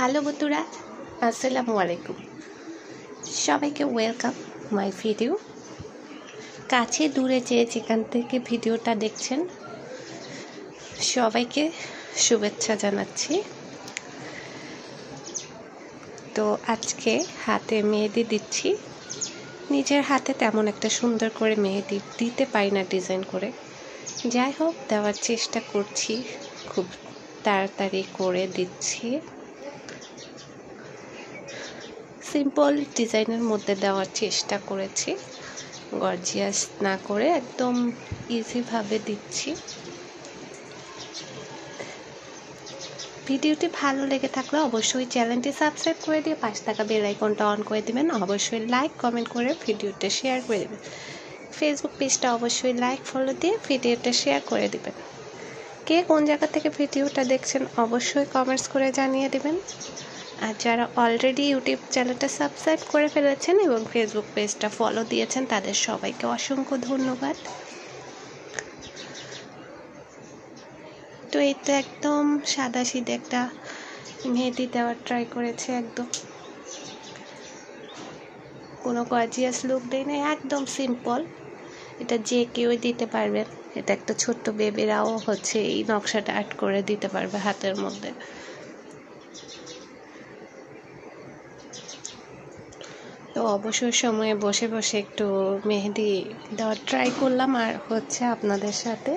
Hello বন্ধুরা, আসসালামু আলাইকুম। সবাইকে ওয়েলকাম মাই ভিডিও। কাছে দূরে যে যেখান থেকে ভিডিওটা দেখছেন সবাইকে শুভেচ্ছা জানাচ্ছি। তো আজকে হাতে মেহেদি দিচ্ছি। নিজের হাতে তেমন একটা সুন্দর করে মেহেদি দিতে পারি না ডিজাইন করে, যাই হোক দেওয়ার চেষ্টা করছি, খুব তাড়াতাড়ি করে দিচ্ছি। সিম্পল ডিজাইনের মধ্যে দেওয়ার চেষ্টা করেছি, গর্জিয়াস না করে একদম ইজিভাবে দিচ্ছি। ভিডিওটি ভালো লেগে থাকলে অবশ্যই চ্যানেলটি সাবস্ক্রাইব করে দিয়ে পাশে থাকা বেল আইকনটা অন করে দিবেন। অবশ্যই লাইক কমেন্ট করে ভিডিওটা শেয়ার করে দেবেন। ফেসবুক পেজটা অবশ্যই লাইক ফলো দিয়ে ভিডিওটা শেয়ার করে দিবেন। কে কোন জায়গা থেকে ভিডিওটা দেখছেন অবশ্যই কমেন্টস করে জানিয়ে দেবেন। আর যারা অলরেডি ইউটিউব চ্যানেলটা সাবস্ক্রাইব করে ফেলেছেন এবং ফেসবুক পেজটা ফলো দিয়েছেন তাদের সবাইকে অসংখ্য ধন্যবাদ। তো এই তো একদম সাদাসিধে একটা মেহেদি দেওয়ার ট্রাই করেছে, একদম কোনো গর্জিয়াস লুক দেয় না, একদম সিম্পল। এটা যে কেউ দিতে পারবেন। এটা একটা ছোট্ট বেবিরাও এই নকশাটা আর্ট করে দিতে পারবে হাতের মধ্যে। তো অবসর সময়ে বসে বসে একটু মেহেদি দেওয়ার ট্রাই করলাম, আর আপনাদের সাথে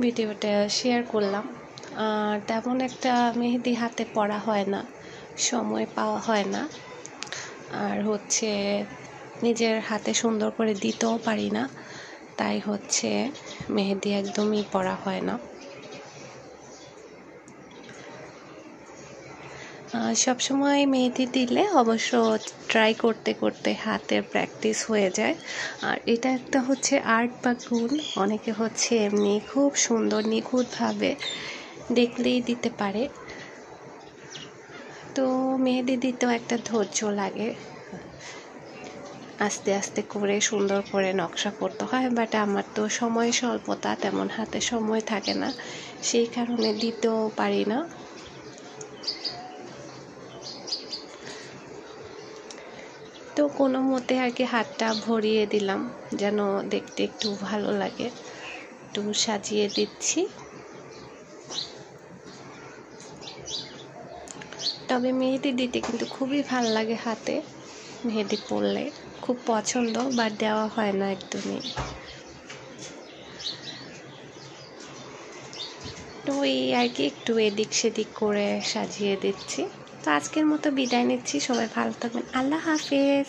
ভিডিওটা শেয়ার করলাম। আর তেমন একটা মেহেদি হাতে পড়া হয় না, সময় পাওয়া হয় না, আর নিজের হাতে সুন্দর করে দিতেও পারি না, তাই মেহেদি একদমই পড়া হয় না। সবসময় মেহেদি দিলে অবশ্য ট্রাই করতে করতে হাতের প্র্যাকটিস হয়ে যায়। আর এটা একটা আর্ট বা গুণ। অনেকে এমনি খুব সুন্দর নিখুঁতভাবে দেখলেই দিতে পারে। তো মেহেদি দিতেও একটা ধৈর্য লাগে, আস্তে আস্তে করে সুন্দর করে নকশা করতে হয়। বাট আমার তো সময় স্বল্পতা, তেমন হাতে সময় থাকে না, সেই কারণে দিতেও পারি না। তো কোনো মতে হাতটা ভরিয়ে দিলাম যেন দেখতে একটু ভালো লাগে, একটু সাজিয়ে দিচ্ছি। তবে মেহেদি দিতে কিন্তু খুবই ভালো লাগে, হাতে মেহেদি পরলে খুব পছন্দ, বাট দেওয়া হয় না একদমই। তো এই একটু এদিক সেদিক করে সাজিয়ে দিচ্ছি। তো আজকের মতো বিদায় নিচ্ছি, সবাই ভালো থাকবেন, আল্লাহ হাফেজ।